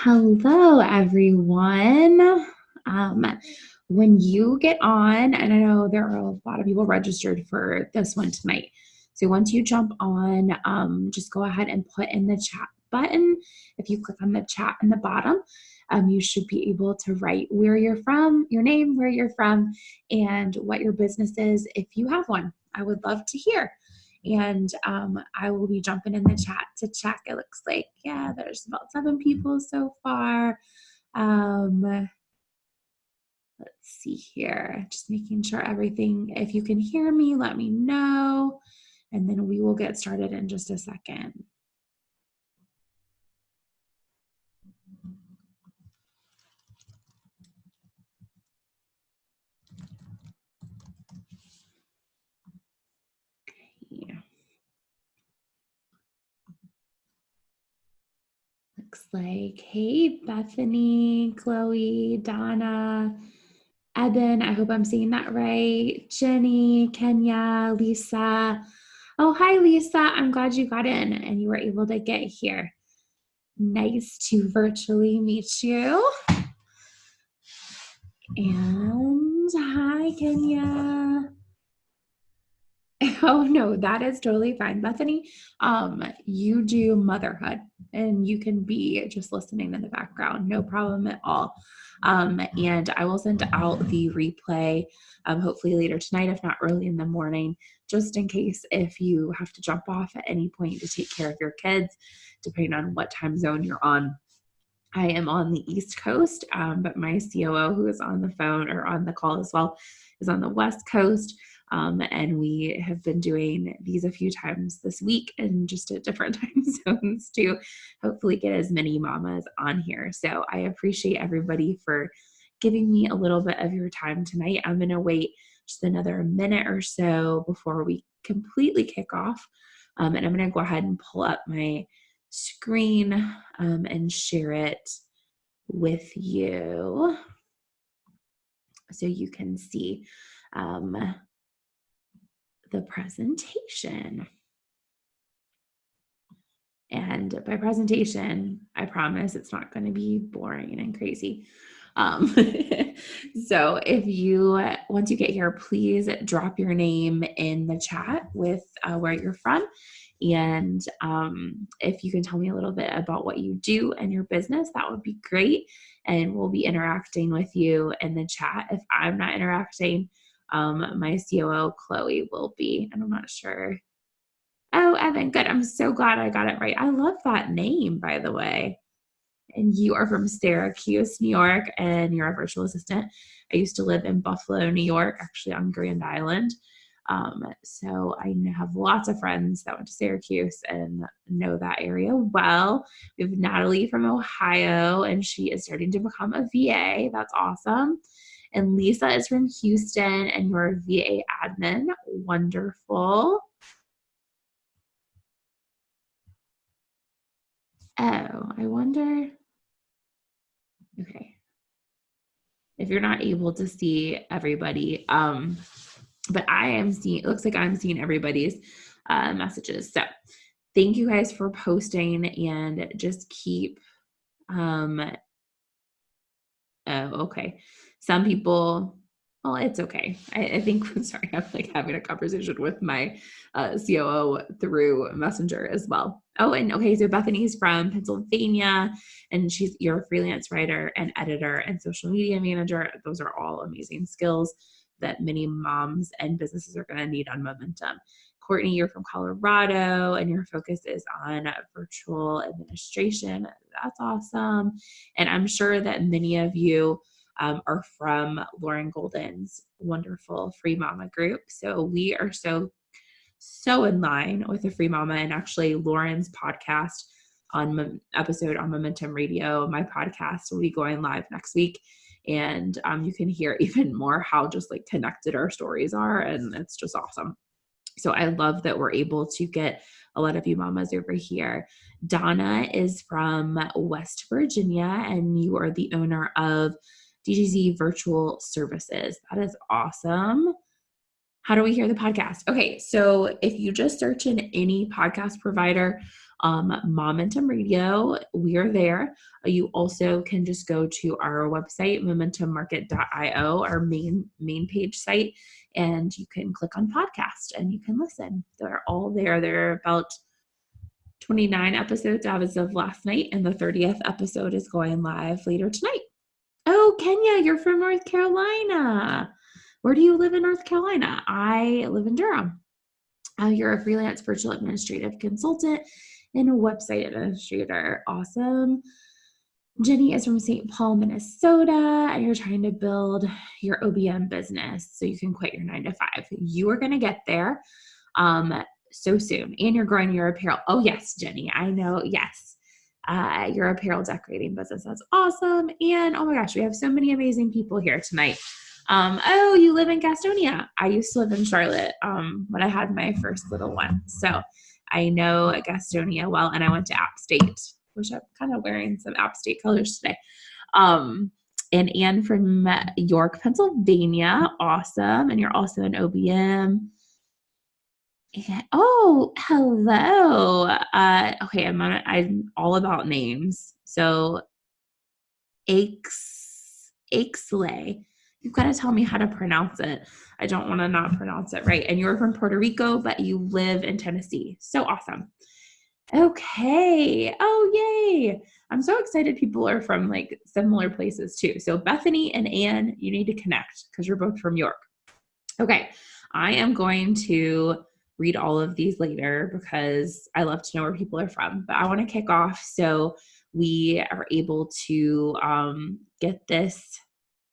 Hello, everyone. Um, when you get on, and I know there are a lot of people registered for this one tonight. So once you jump on, just go ahead and put in the chat button. If you click on the chat in the bottom, you should be able to write where you're from, your name, where you're from, and what your business is if you have one. I would love to hear. And I will be jumping in the chat to check. It looks like, yeah, there's about 7 people so far. Let's see here. Just making sure everything, if you can hear me, let me know. And then we will get started in just a second. Okay. Looks like, hey, Bethany, Chloe, Donna, Eben, I hope I'm saying that right. Jenny, Kenya, Lisa. Oh, hi, Lisa. I'm glad you got in and you were able to get here. Nice to virtually meet you. And hi, Kenya. Oh no, that is totally fine, Bethany. You do motherhood and you can be just listening in the background, no problem at all. And I will send out the replay, hopefully later tonight, if not early in the morning, just in case if you have to jump off at any point to take care of your kids, depending on what time zone you're on. I am on the East Coast, but my COO, who is on the phone or on the call as well, is on the West Coast. And we have been doing these a few times this week and just at different time zones to hopefully get as many mamas on here. So I appreciate everybody for giving me a little bit of your time tonight. I'm going to wait just another minute or so before we completely kick off. And I'm going to go ahead and pull up my screen and share it with you so you can see the presentation. And by presentation, I promise it's not going to be boring and crazy. So if you, once you get here, please drop your name in the chat with where you're from. And if you can tell me a little bit about what you do and your business, that would be great. And we'll be interacting with you in the chat. If I'm not interacting, my COO, Chloe, will be, and I'm not sure. Oh, Evan, good. I'm so glad I got it right. I love that name, by the way. And you are from Syracuse, New York, and you're a virtual assistant. I used to live in Buffalo, New York, actually on Grand Island. So I have lots of friends that went to Syracuse and know that area well. We have Natalie from Ohio, and she is starting to become a VA. That's awesome. And Lisa is from Houston, and you're a VA admin. Wonderful. Oh, I wonder. Okay. If you're not able to see everybody, but I am seeing, it looks like I'm seeing everybody's messages. So thank you guys for posting and just keep, oh, okay. Some people, well, it's okay. I think, sorry, I'm like having a conversation with my COO through Messenger as well. Oh, and okay, so Bethany's from Pennsylvania, and you're a freelance writer and editor and social media manager. Those are all amazing skills that many moms and businesses are going to need on Momentum. Courtney, you're from Colorado, and your focus is on virtual administration. That's awesome. And I'm sure that many of you are from Lauren Golden's wonderful Free Mama group. So we are so in line with the Free Mama, and actually Lauren's podcast episode on Momentum Radio, my podcast will be going live next week. And you can hear even more how just like connected our stories are. And it's just awesome. So I love that we're able to get a lot of you mamas over here. Donna is from West Virginia, and you are the owner of DGZ Virtual Services. That is awesome. How do we hear the podcast? Okay, so if you just search in any podcast provider Momentum Radio. We are there. You also can just go to our website, momentummarket.io, our main page site, and you can click on podcast and you can listen. They're all there. There are about 29 episodes as of last night, and the 30th episode is going live later tonight. Oh, Kenya, you're from North Carolina. Where do you live in North Carolina? I live in Durham. You're a freelance virtual administrative consultant and a website administrator. Awesome. Jenny is from St. Paul, Minnesota, and you're trying to build your OBM business so you can quit your 9-to-5. You are going to get there so soon, and you're growing your apparel. Oh, yes, Jenny, I know. Yes. Your apparel decorating business. That's awesome. And oh my gosh, we have so many amazing people here tonight. Oh, you live in Gastonia. I used to live in Charlotte when I had my first little one. So I know Gastonia well, and I went to App State, which I'm kind of wearing some App State colors today. And Anne from York, Pennsylvania. Awesome. And you're also an OBM. Oh, hello. Okay, I'm all about names. So Ixlay. You've got to tell me how to pronounce it. I don't want to not pronounce it right. And you're from Puerto Rico, but you live in Tennessee. So awesome. Okay. Oh, yay. I'm so excited people are from like similar places too. So Bethany and Anne, you need to connect because you're both from York. Okay. I am going to read all of these later because I love to know where people are from, but I want to kick off so we are able to get this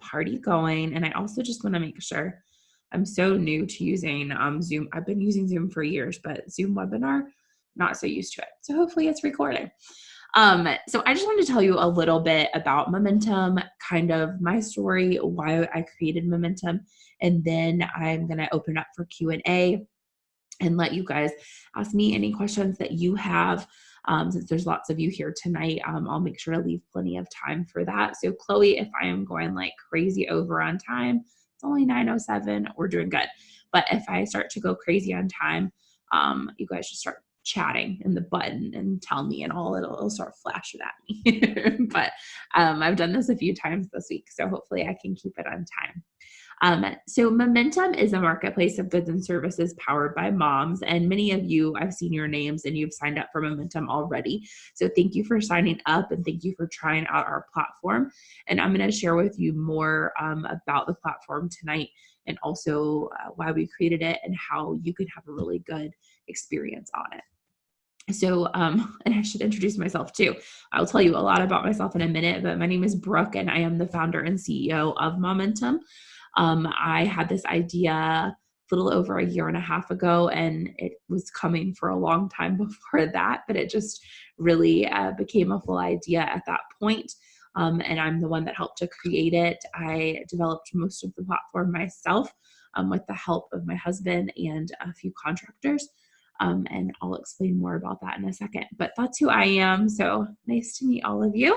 party going. And I also just want to make sure, I'm so new to using Zoom. I've been using Zoom for years, but Zoom webinar, not so used to it. So hopefully it's recording. So I just wanted to tell you a little bit about Momentum, kind of my story, why I created Momentum, and then I'm going to open up for Q&A and let you guys ask me any questions that you have. Since there's lots of you here tonight, I'll make sure to leave plenty of time for that. So Chloe, if I am going like crazy over on time, it's only 9:07, we're doing good. But if I start to go crazy on time, you guys just start chatting in the button and tell me, and it'll start flashing at me. But I've done this a few times this week, so hopefully I can keep it on time. So Momentum is a marketplace of goods and services powered by moms. And many of you, I've seen your names and you've signed up for Momentum already. So thank you for signing up and thank you for trying out our platform. And I'm going to share with you more about the platform tonight and also why we created it and how you can have a really good experience on it. So, and I should introduce myself too. I'll tell you a lot about myself in a minute, but my name is Brooke and I am the founder and CEO of Momentum. I had this idea a little over a year and a half ago, and it was coming for a long time before that, but it just really became a full idea at that point. And I'm the one that helped to create it. I developed most of the platform myself with the help of my husband and a few contractors. And I'll explain more about that in a second, but that's who I am. So nice to meet all of you.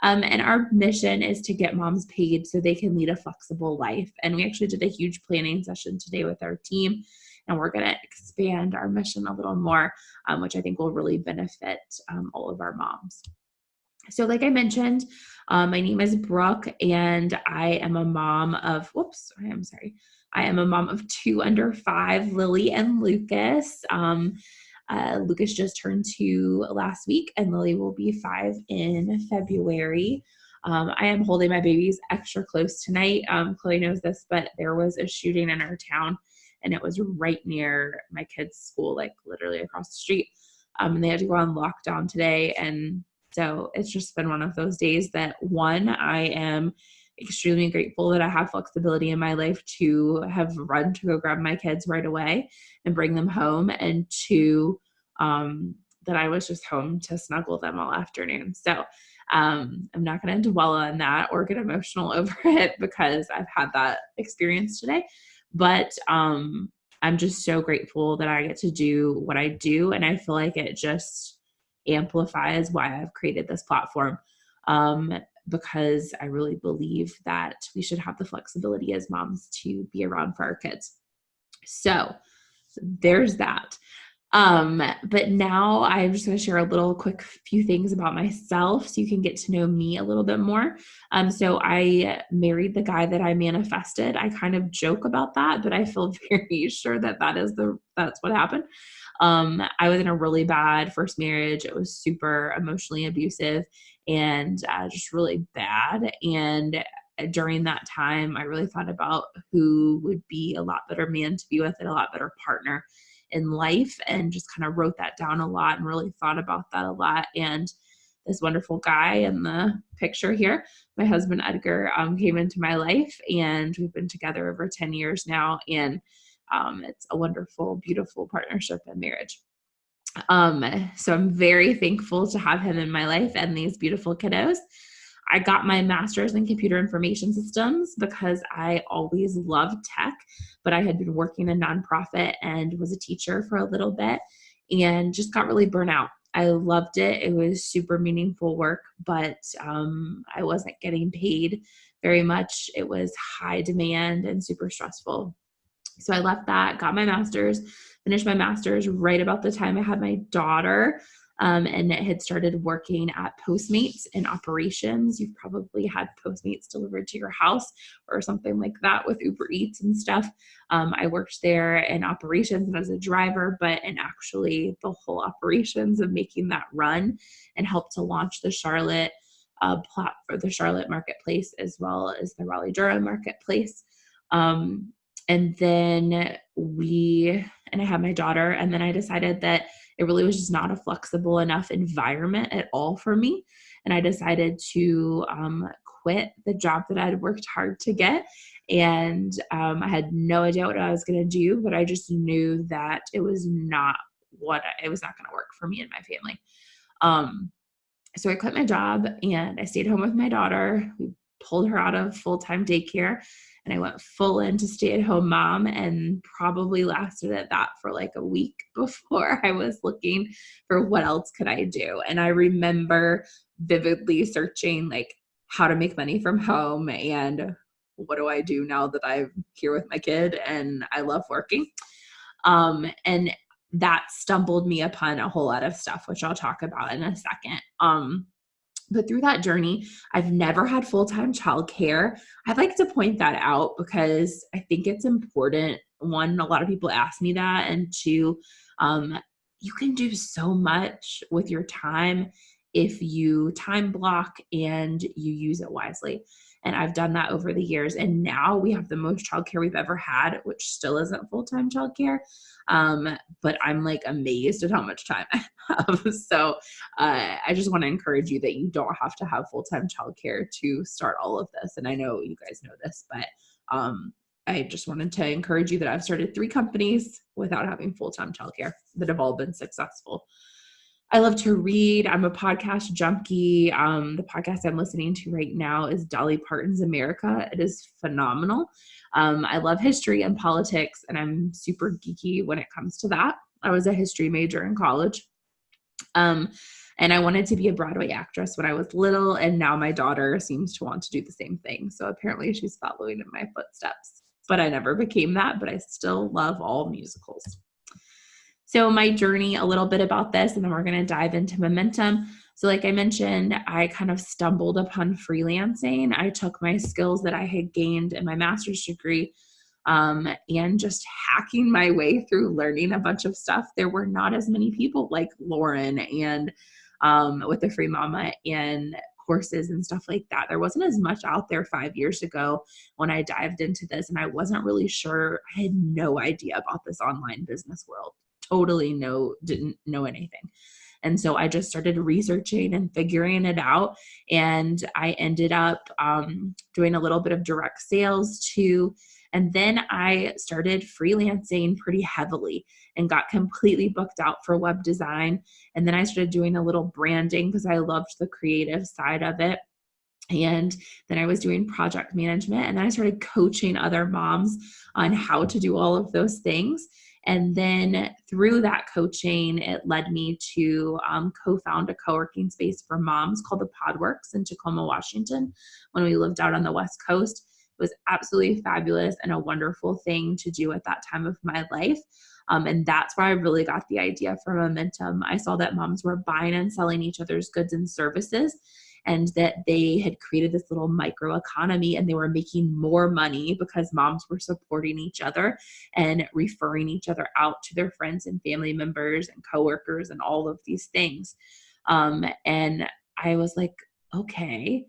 And our mission is to get moms paid so they can lead a flexible life. And we actually did a huge planning session today with our team, and we're going to expand our mission a little more, which I think will really benefit all of our moms. So like I mentioned, my name is Brooke, and I am a mom of, I am a mom of 2 under 5, Lily and Lucas. Lucas just turned 2 last week, and Lily will be 5 in February. I am holding my babies extra close tonight. Chloe knows this, but there was a shooting in our town, and it was right near my kids' school, like literally across the street. And they had to go on lockdown today. And so it's just been one of those days that, one, I am extremely grateful that I have flexibility in my life to have run to go grab my kids right away and bring them home, and 2, that I was just home to snuggle them all afternoon. So I'm not going to dwell on that or get emotional over it because I've had that experience today. But I'm just so grateful that I get to do what I do, and I feel like it just amplifies why I've created this platform. Because I really believe that we should have the flexibility as moms to be around for our kids. So there's that. But now I'm just going to share a little quick few things about myself so you can get to know me a little bit more. So I married the guy that I manifested. I kind of joke about that, but I feel very sure that that's what happened. I was in a really bad first marriage. It was super emotionally abusive and just really bad. And during that time, I really thought about who would be a lot better man to be with and a lot better partner in life, and just kind of wrote that down a lot and really thought about that a lot. And this wonderful guy in the picture here, my husband Edgar, came into my life, and we've been together over 10 years now. And it's a wonderful, beautiful partnership and marriage. So I'm very thankful to have him in my life and these beautiful kiddos. I got my master's in computer information systems because I always loved tech, but I had been working in a nonprofit and was a teacher for a little bit and just got really burnt out. I loved it. It was super meaningful work, but I wasn't getting paid very much. It was high demand and super stressful. So I left that, got my master's, finished my master's right about the time I had my daughter, and had started working at Postmates in operations. You've probably had Postmates delivered to your house or something like that with Uber Eats and stuff. I worked there in operations and as a driver, but in actually the whole operations of making that run, and helped to launch the Charlotte for the Charlotte marketplace as well as the Raleigh Durham marketplace. And then I had my daughter, and then I decided that it really was just not a flexible enough environment at all for me. And I decided to quit the job that I had worked hard to get. And I had no idea what I was going to do, but I just knew that it was not it was not going to work for me and my family. So I quit my job and I stayed home with my daughter. We pulled her out of full-time daycare, and I went full into stay-at-home mom, and probably lasted at that for like a week before I was looking for what else could I do. And I remember vividly searching like how to make money from home and what do I do now that I'm here with my kid and I love working. And that stumbled me upon a whole lot of stuff, which I'll talk about in a second. But through that journey, I've never had full-time childcare. I'd like to point that out because I think it's important. One, a lot of people ask me that, and two, you can do so much with your time if you time block and you use it wisely. And I've done that over the years. And now we have the most childcare we've ever had, which still isn't full-time childcare. But I'm like amazed at how much time I have. So I just want to encourage you that you don't have to have full-time childcare to start all of this. And I know you guys know this, but I just wanted to encourage you that I've started 3 companies without having full-time childcare that have all been successful. I love to read. I'm a podcast junkie. The podcast I'm listening to right now is Dolly Parton's America. It is phenomenal. I love history and politics, and I'm super geeky when it comes to that. I was a history major in college. And I wanted to be a Broadway actress when I was little, and now my daughter seems to want to do the same thing. So apparently she's following in my footsteps. But I never became that, but I still love all musicals. So my journey, a little bit about this, and then we're going to dive into momentum. So like I mentioned, I kind of stumbled upon freelancing. I took my skills that I had gained in my master's degree and just hacking my way through learning a bunch of stuff. There were not as many people like Lauren and with the Free Mama and courses and stuff like that. There wasn't as much out there 5 years ago when I dived into this, and I wasn't really sure. I had no idea about this online business world. Didn't know anything. And so I just started researching and figuring it out. And I ended up doing a little bit of direct sales too. And then I started freelancing pretty heavily and got completely booked out for web design. And then I started doing a little branding because I loved the creative side of it. And then I was doing project management, and then I started coaching other moms on how to do all of those things. And then through that coaching, it led me to co-found a co-working space for moms called the Podworks in Tacoma, Washington, when we lived out on the West Coast. It was absolutely fabulous and a wonderful thing to do at that time of my life. And that's where I really got the idea for Momentum. I saw that moms were buying and selling each other's goods and services, and that they had created this little micro economy, and they were making more money because moms were supporting each other and referring each other out to their friends and family members and coworkers and all of these things. And I was like, okay,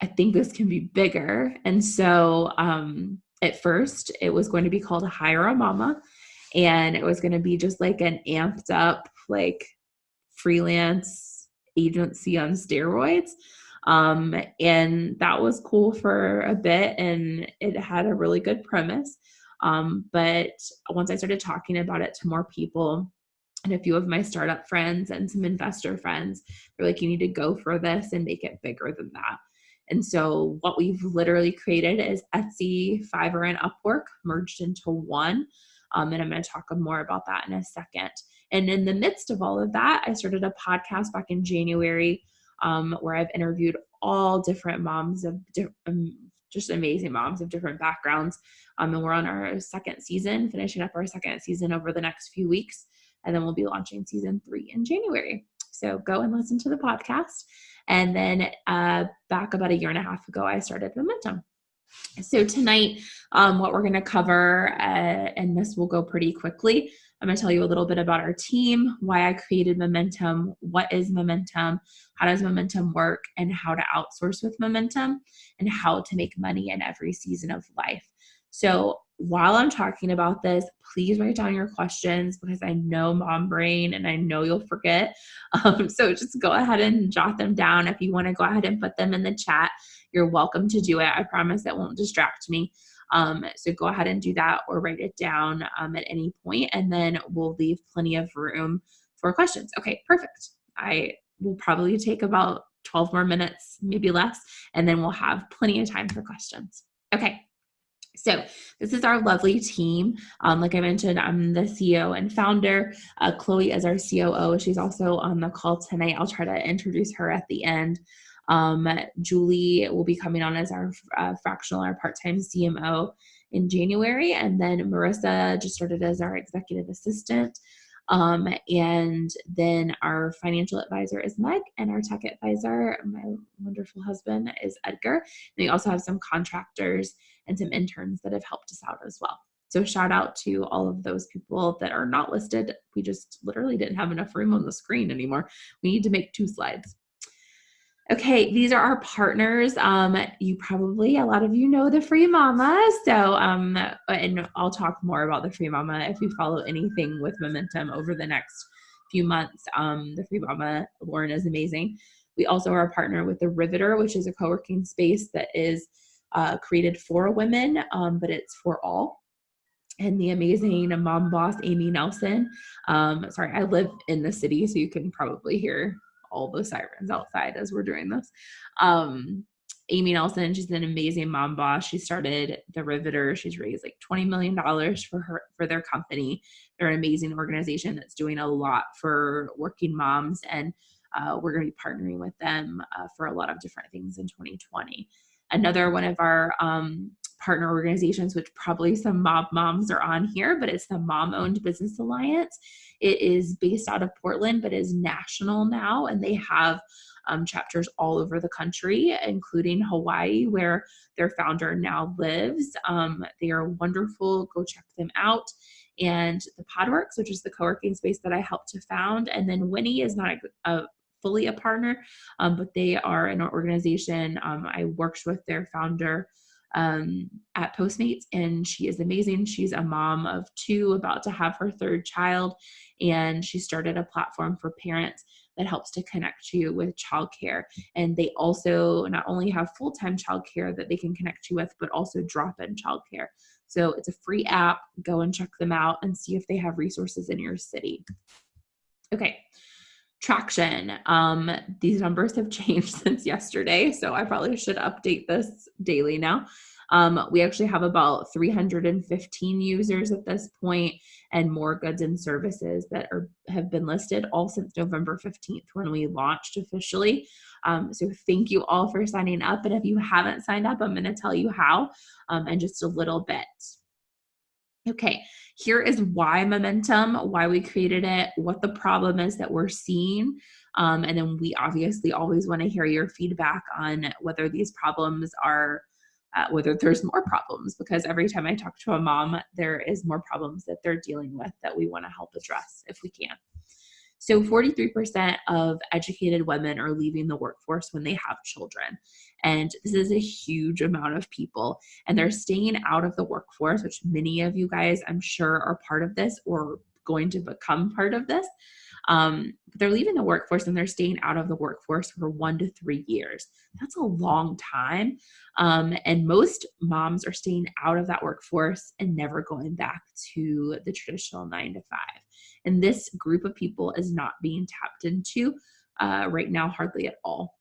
I think this can be bigger. And so at first, it was going to be called Hire a Mama, and it was going to be just like an amped up, like freelance agency on steroids. And that was cool for a bit, and it had a really good premise. But once I started talking about it to more people, and a few of my startup friends and some investor friends, they're like, you need to go for this and make it bigger than that. And so what we've literally created is Etsy, Fiverr, and Upwork merged into one. And I'm going to talk more about that in a second. And in the midst of all of that, I started a podcast back in January, where I've interviewed all different moms of just amazing moms of different backgrounds. And we're on our second season, finishing up our second season over the next few weeks. And then we'll be launching season 3 in January. So go and listen to the podcast. And then back about a year and a half ago, I started Momentum. So tonight, what we're going to cover, and this will go pretty quickly, I'm going to tell you a little bit about our team, why I created Momentum, what is Momentum, how does Momentum work, and how to outsource with Momentum, and how to make money in every season of life. So while I'm talking about this, please write down your questions, because I know mom brain and I know you'll forget. So just go ahead and jot them down. If you want to go ahead and put them in the chat, you're welcome to do it. I promise it won't distract me. So go ahead and do that, or write it down at any point, and then we'll leave plenty of room for questions. Okay, perfect. I will probably take about 12 more minutes, maybe less, and then we'll have plenty of time for questions. Okay. So this is our lovely team. Like I mentioned, I'm the CEO and founder. Chloe is our COO. She's also on the call tonight. I'll try to introduce her at the end. Julie will be coming on as our fractional, our part-time CMO in January. And then Marissa just started as our executive assistant. And then our financial advisor is Meg, and our tech advisor, my wonderful husband, is Edgar. And we also have some contractors and some interns that have helped us out as well. So shout out to all of those people that are not listed. We just literally didn't have enough room on the screen anymore. We need to make 2 slides. Okay, these are our partners. You probably, a lot of you know the Free Mama. So, and I'll talk more about the Free Mama if you follow anything with Momentum over the next few months. The Free Mama, Lauren, is amazing. We also are a partner with the Riveter, which is a co-working space that is created for women, but it's for all. And the amazing mom boss, Amy Nelson. Sorry, I live in the city, so you can probably hear all the sirens outside as we're doing this. Amy Nelson, she's an amazing mom boss. She started the Riveter. She's raised like $20 million for their company. They're an amazing organization that's doing a lot for working moms, and we're going to be partnering with them for a lot of different things in 2020. Another one of our partner organizations, which probably some moms are on here, but it's the Mom Owned Business Alliance. It is based out of Portland, but is national now, and they have chapters all over the country, including Hawaii, where their founder now lives. They are wonderful. Go check them out. And the Podworks, which is the co-working space that I helped to found. And then Winnie is not fully a partner, but they are an organization. I worked with their founder at Postmates, and she is amazing. She's a mom of 2, about to have her 3rd child, and she started a platform for parents that helps to connect you with childcare. And they also not only have full-time childcare that they can connect you with, but also drop-in childcare. So it's a free app. Go and check them out and see if they have resources in your city. Okay. Traction. These numbers have changed since yesterday, so I probably should update this daily now. We actually have about 315 users at this point, and more goods and services that have been listed all since November 15th when we launched officially. So thank you all for signing up. And if you haven't signed up, I'm going to tell you how in just a little bit. Okay, here is why Momentum, why we created it, what the problem is that we're seeing. And then we obviously always want to hear your feedback on whether these problems are, whether there's more problems, because every time I talk to a mom, there is more problems that they're dealing with that we want to help address if we can. So 43% of educated women are leaving the workforce when they have children. And this is a huge amount of people. And they're staying out of the workforce, which many of you guys, I'm sure, are part of this or going to become part of this. But they're leaving the workforce and they're staying out of the workforce for 1 to 3 years. That's a long time. And most moms are staying out of that workforce and never going back to the traditional 9 to 5. And this group of people is not being tapped into right now, hardly at all.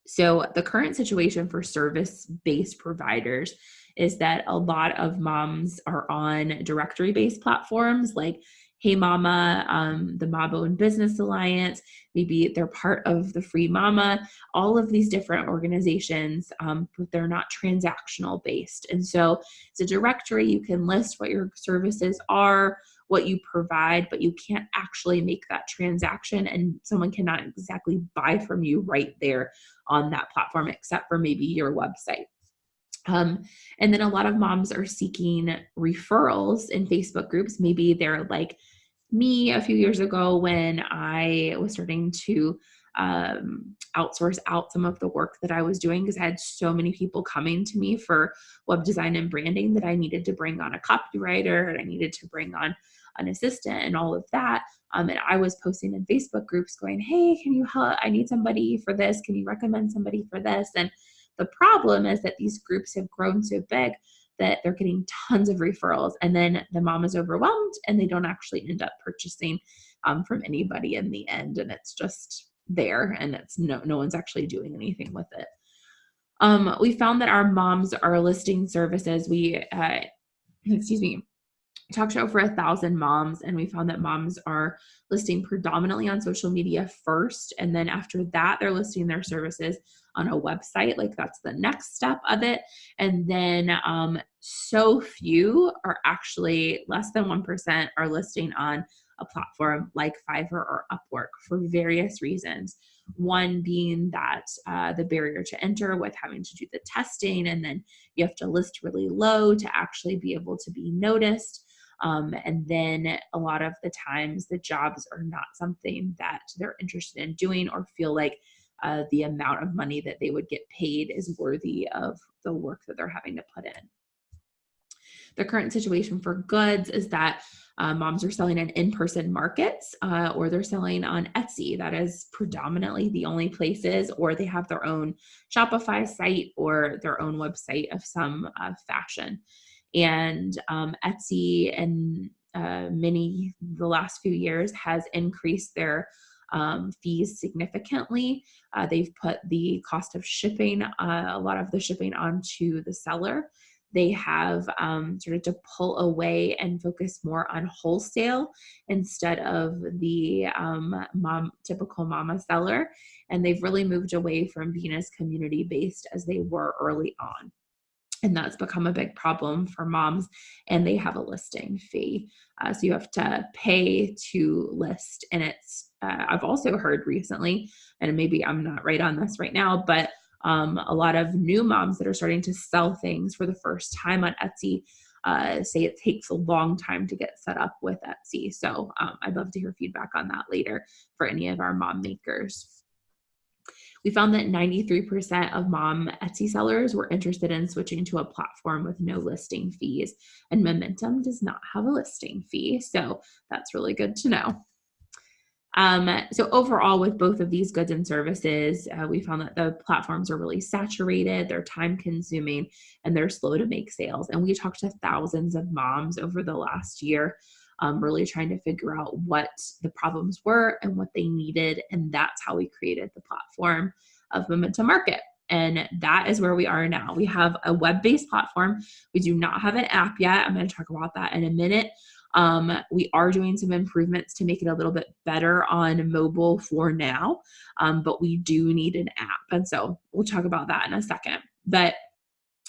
So, the current situation for service based providers is that a lot of moms are on directory based platforms like Hey Mama, the Mabo and Business Alliance. Maybe they're part of the Free Mama, all of these different organizations, but they're not transactional based. And so it's a directory. You can list what your services are, what you provide, but you can't actually make that transaction, and someone cannot exactly buy from you right there on that platform, except for maybe your website. And then a lot of moms are seeking referrals in Facebook groups. Maybe they're like me a few years ago when I was starting to outsource out some of the work that I was doing, because I had so many people coming to me for web design and branding that I needed to bring on a copywriter and I needed to bring on an assistant and all of that. And I was posting in Facebook groups going, hey, can you help? I need somebody for this. Can you recommend somebody for this? And the problem is that these groups have grown so big that they're getting tons of referrals, and then the mom is overwhelmed and they don't actually end up purchasing from anybody in the end, and it's just there and it's no one's actually doing anything with it. We found that our moms are listing services. We excuse me, talked to over 1,000 moms, and we found that moms are listing predominantly on social media first, and then after that they're listing their services on a website. Like, that's the next step of it. And then so few are actually, less than 1% are listing on a platform like Fiverr or Upwork for various reasons. One being that the barrier to enter with having to do the testing, and then you have to list really low to actually be able to be noticed. And then a lot of the times the jobs are not something that they're interested in doing or feel like the amount of money that they would get paid is worthy of the work that they're having to put in. The current situation for goods is that moms are selling in in-person markets or they're selling on Etsy. That is predominantly the only places, or they have their own Shopify site or their own website of some fashion. And Etsy and the last few years has increased their fees significantly. They've put the cost of shipping, a lot of the shipping, onto the seller. They have started to pull away and focus more on wholesale instead of the typical mama seller. And they've really moved away from being as community based as they were early on. And that's become a big problem for moms, and they have a listing fee. So you have to pay to list. And it's, I've also heard recently, and maybe I'm not right on this right now, but a lot of new moms that are starting to sell things for the first time on Etsy say it takes a long time to get set up with Etsy. So I'd love to hear feedback on that later for any of our mom makers. We found that 93% of mom Etsy sellers were interested in switching to a platform with no listing fees, and Momentum does not have a listing fee. So that's really good to know. So overall, with both of these goods and services, we found that the platforms are really saturated, they're time consuming, and they're slow to make sales. And we talked to thousands of moms over the last year, really trying to figure out what the problems were and what they needed. And that's how we created the platform of Momentum Market. And that is where we are now. We have a web-based platform. We do not have an app yet. I'm going to talk about that in a minute. We are doing some improvements to make it a little bit better on mobile for now, but we do need an app. And so we'll talk about that in a second. But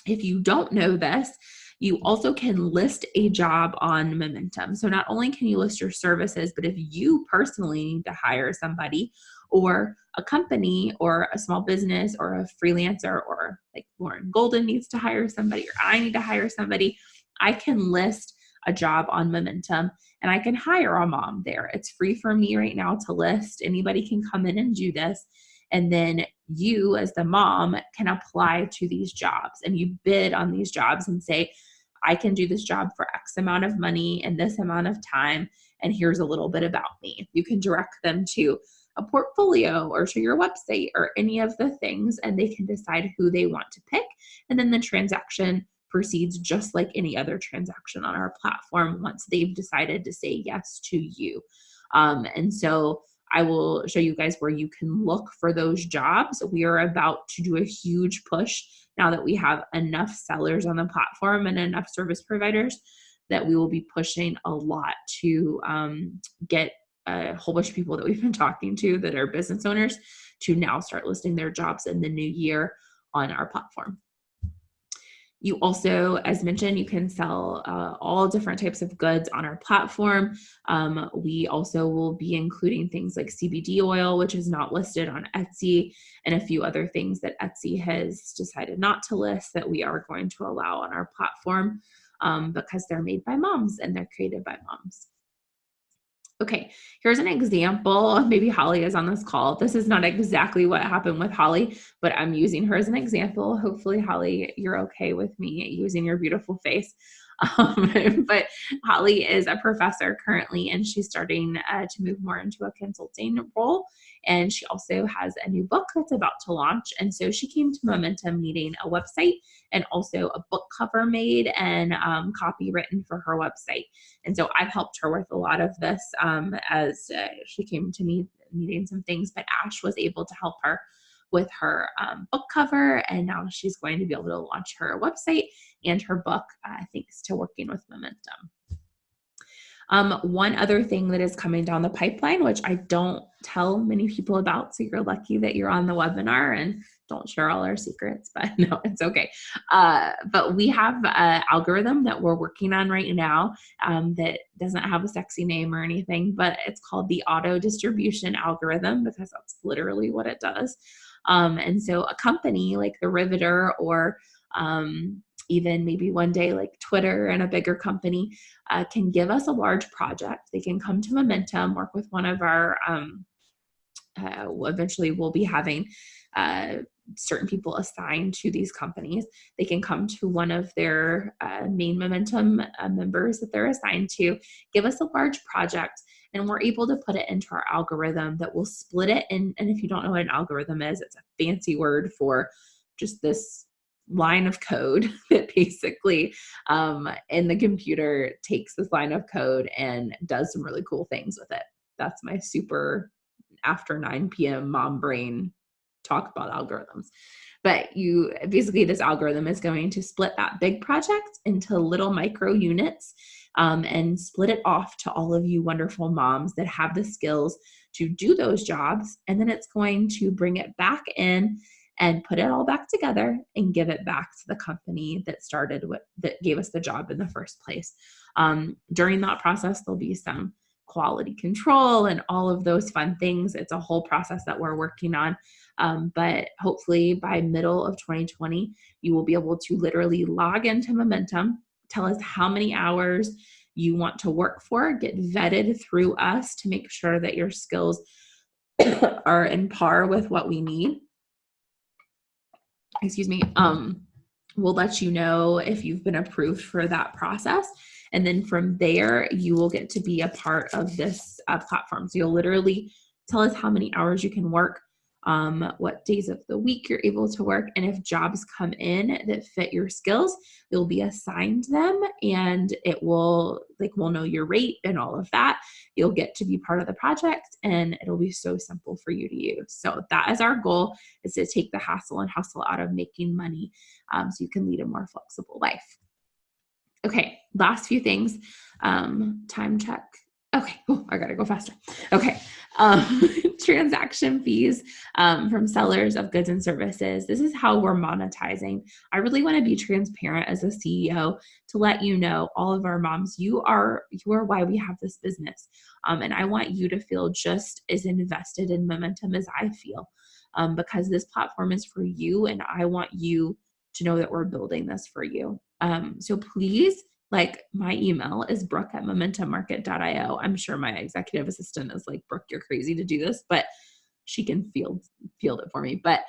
if you don't know this, You also can list a job on Momentum. So not only can you list your services, but if you personally need to hire somebody, or a company or a small business or a freelancer, or like Lauren Golden needs to hire somebody, or I need to hire somebody, I can list a job on Momentum and I can hire a mom there. It's free for me right now to list. Anybody can come in and do this. And then you, as the mom, can apply to these jobs, and you bid on these jobs and say, I can do this job for X amount of money and this amount of time. And here's a little bit about me. You can direct them to a portfolio or to your website or any of the things, and they can decide who they want to pick. And then the transaction proceeds just like any other transaction on our platform once they've decided to say yes to you. And so I will show you guys where you can look for those jobs. We are about to do a huge push now that we have enough sellers on the platform and enough service providers, that we will be pushing a lot to get a whole bunch of people that we've been talking to that are business owners to now start listing their jobs in the new year on our platform. You also, as mentioned, you can sell all different types of goods on our platform. We also will be including things like CBD oil, which is not listed on Etsy, and a few other things that Etsy has decided not to list that we are going to allow on our platform because they're made by moms and they're created by moms. Okay, here's an example. Maybe Holly is on this call. This is not exactly what happened with Holly, but I'm using her as an example. Hopefully, Holly, you're okay with me using your beautiful face. But Holly is a professor currently, and she's starting to move more into a consulting role. And she also has a new book that's about to launch. And so she came to Momentum needing a website and also a book cover made and copy written for her website. And so I've helped her with a lot of this as she came to me needing some things, but Ash was able to help her with her book cover, and now she's going to be able to launch her website and her book thanks to working with Momentum. One other thing that is coming down the pipeline, which I don't tell many people about, so you're lucky that you're on the webinar and don't share all our secrets, but no, it's okay. But we have an algorithm that we're working on right now that doesn't have a sexy name or anything, but it's called the auto distribution algorithm because that's literally what it does. And so a company like the Riveter or even maybe one day like Twitter and a bigger company can give us a large project. They can come to Momentum, work with one of our, eventually we'll be having certain people assigned to these companies. They can come to one of their main Momentum members that they're assigned to, give us a large project, and we're able to put it into our algorithm that will split it. And if you don't know what an algorithm is, it's a fancy word for just this line of code that basically in the computer takes this line of code and does some really cool things with it. That's my super after 9 p.m. mom brain talk about algorithms. But basically this algorithm is going to split that big project into little micro units and split it off to all of you wonderful moms that have the skills to do those jobs. And then it's going to bring it back in and put it all back together and give it back to the company that gave us the job in the first place. During that process, there'll be some quality control and all of those fun things. It's a whole process that we're working on. But hopefully by middle of 2020, you will be able to literally log into Momentum, tell us how many hours you want to work for, get vetted through us to make sure that your skills are in par with what we need. Excuse me. We'll let you know if you've been approved for that process. And then from there, you will get to be a part of this platform. So you'll literally tell us how many hours you can work, what days of the week you're able to work. And if jobs come in that fit your skills, you'll be assigned them, and we'll know your rate and all of that. You'll get to be part of the project, and it'll be so simple for you to use. So that is our goal, is to take the hassle and hustle out of making money so you can lead a more flexible life. Okay, last few things. Time check. Okay, oh, I gotta go faster. Okay. Transaction fees from sellers of goods and services. This is how we're monetizing. I really want to be transparent as a CEO to let you know, all of our moms, you are why we have this business. And I want you to feel just as invested in Momentum as I feel, because this platform is for you, and I want you to know that we're building this for you. So please, like, my email is brooke@momentummarket.io. I'm sure my executive assistant is like, Brooke, you're crazy to do this, but she can field it for me. But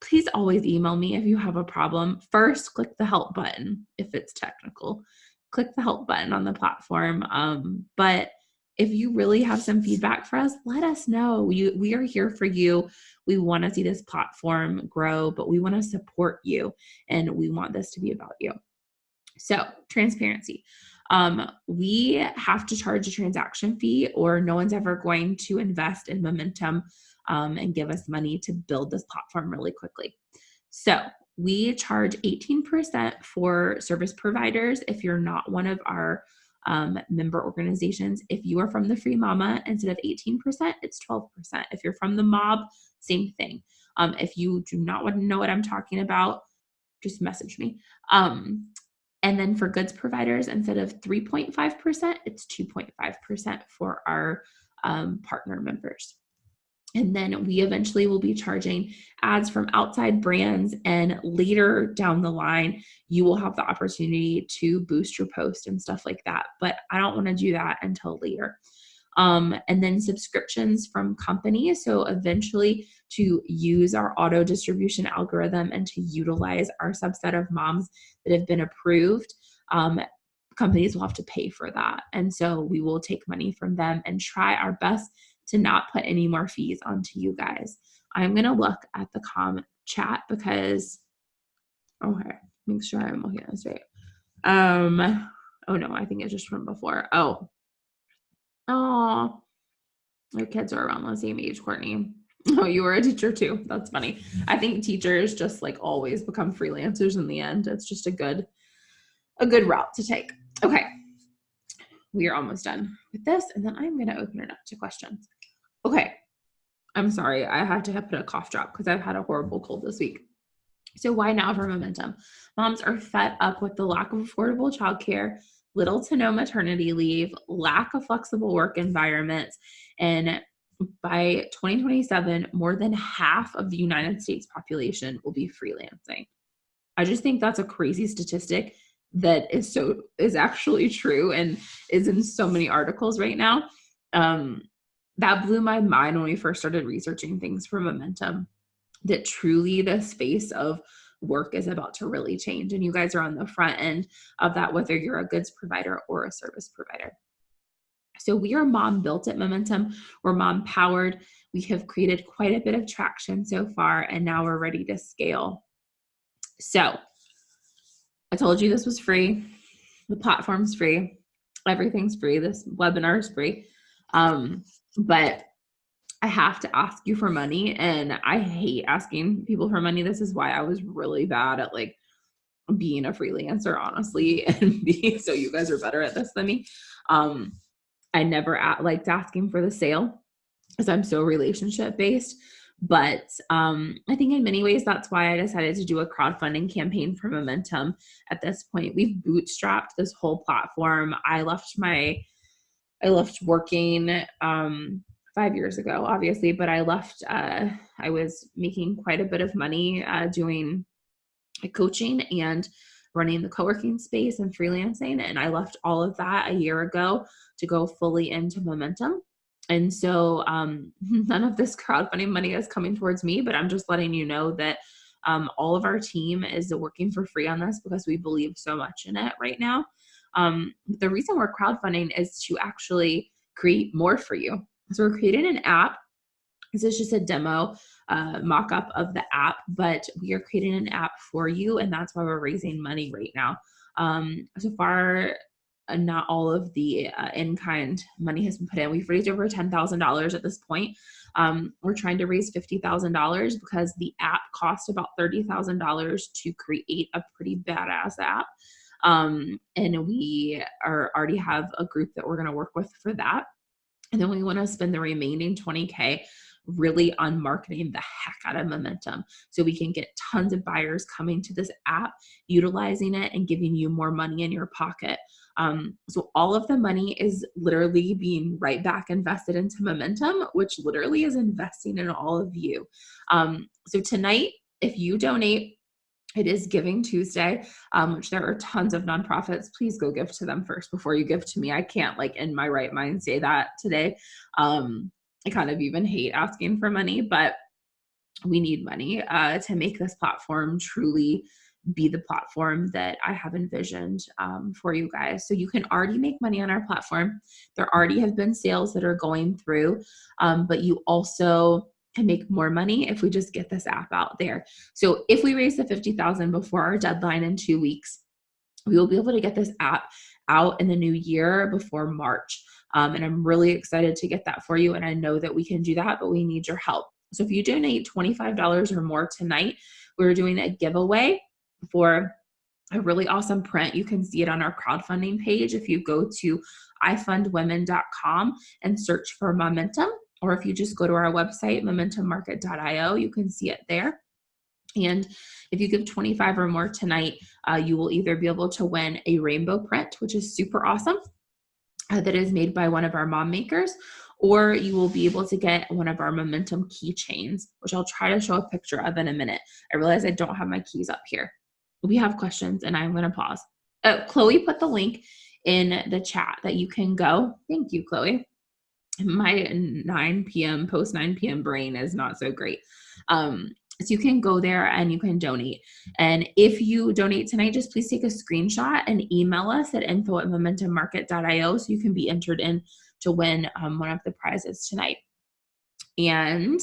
please always email me if you have a problem. First, click the help button if it's technical. Click the help button on the platform. But if you really have some feedback for us, let us know. We are here for you. We want to see this platform grow, but we want to support you, and we want this to be about you. So, transparency. We have to charge a transaction fee, or no one's ever going to invest in Momentum and give us money to build this platform really quickly. So, we charge 18% for service providers if you're not one of our member organizations. If you are from the Free Mama, instead of 18%, it's 12%. If you're from the Mob, same thing. If you do not want to know what I'm talking about, just message me. And then for goods providers, instead of 3.5%, it's 2.5% for our partner members. And then we eventually will be charging ads from outside brands. And later down the line, you will have the opportunity to boost your post and stuff like that. But I don't want to do that until later. And then subscriptions from companies. So eventually, to use our auto distribution algorithm and to utilize our subset of moms that have been approved, companies will have to pay for that. And so we will take money from them and try our best to not put any more fees onto you guys. I'm going to look at the chat because, okay, make sure I'm looking at this right. Oh no, I think it's just from before. Oh, your kids are around the same age, Courtney. Oh, you were a teacher too. That's funny. I think teachers just like always become freelancers in the end. It's just a good route to take. Okay. We are almost done with this, and then I'm going to open it up to questions. Okay. I'm sorry. I had to put a cough drop because I've had a horrible cold this week. So why now for Momentum? Moms are fed up with the lack of affordable childcare, little to no maternity leave, lack of flexible work environments, and by 2027, more than half of the United States population will be freelancing. I just think that's a crazy statistic that is actually true and is in so many articles right now. That blew my mind when we first started researching things for Momentum, that truly the space of work is about to really change. And you guys are on the front end of that, whether you're a goods provider or a service provider. So we are mom built at Momentum. We're mom powered. We have created quite a bit of traction so far, and now we're ready to scale. So I told you this was free. The platform's free. Everything's free. This webinar is free. But I have to ask you for money, and I hate asking people for money. This is why I was really bad at like being a freelancer, honestly, and so you guys are better at this than me. I never liked asking for the sale because I'm so relationship based. But I think in many ways, that's why I decided to do a crowdfunding campaign for Momentum. At this point, we've bootstrapped this whole platform. I left working 5 years ago, obviously, but I left, I was making quite a bit of money doing coaching and running the co-working space and freelancing. And I left all of that a year ago to go fully into Momentum. And so none of this crowdfunding money is coming towards me, but I'm just letting you know that all of our team is working for free on this because we believe so much in it right now. The reason we're crowdfunding is to actually create more for you. So we're creating an app. This is just a demo mock-up of the app, but we are creating an app for you, and that's why we're raising money right now. So far, not all of the in-kind money has been put in. We've raised over $10,000 at this point. We're trying to raise $50,000 because the app cost about $30,000 to create a pretty badass app. And we already have a group that we're going to work with for that. And then we want to spend the remaining 20K really on marketing the heck out of Momentum so we can get tons of buyers coming to this app, utilizing it, and giving you more money in your pocket. So all of the money is literally being right back invested into Momentum, which literally is investing in all of you. So tonight, if you donate, it is Giving Tuesday, which there are tons of nonprofits. Please go give to them first before you give to me. I can't, like, in my right mind say that today. I kind of even hate asking for money, but we need money to make this platform truly be the platform that I have envisioned for you guys. So you can already make money on our platform. There already have been sales that are going through, but you also can make more money if we just get this app out there. So if we raise the 50,000 before our deadline in 2 weeks, we will be able to get this app out in the new year before March. And I'm really excited to get that for you. And I know that we can do that, but we need your help. So if you donate $25 or more tonight, we're doing a giveaway for a really awesome print. You can see it on our crowdfunding page if you go to ifundwomen.com and search for Momentum, or if you just go to our website, momentummarket.io, you can see it there. And if you give 25 or more tonight, you will either be able to win a rainbow print, which is super awesome, that is made by one of our mom makers, or you will be able to get one of our Momentum keychains, which I'll try to show a picture of in a minute. I realize I don't have my keys up here. We have questions and I'm going to pause. Chloe put the link in the chat that you can go. Thank you, Chloe. My 9 p.m. post 9 p.m. brain is not so great. So you can go there and you can donate. And if you donate tonight, just please take a screenshot and email us at info@momentummarket.io so you can be entered in to win one of the prizes tonight. And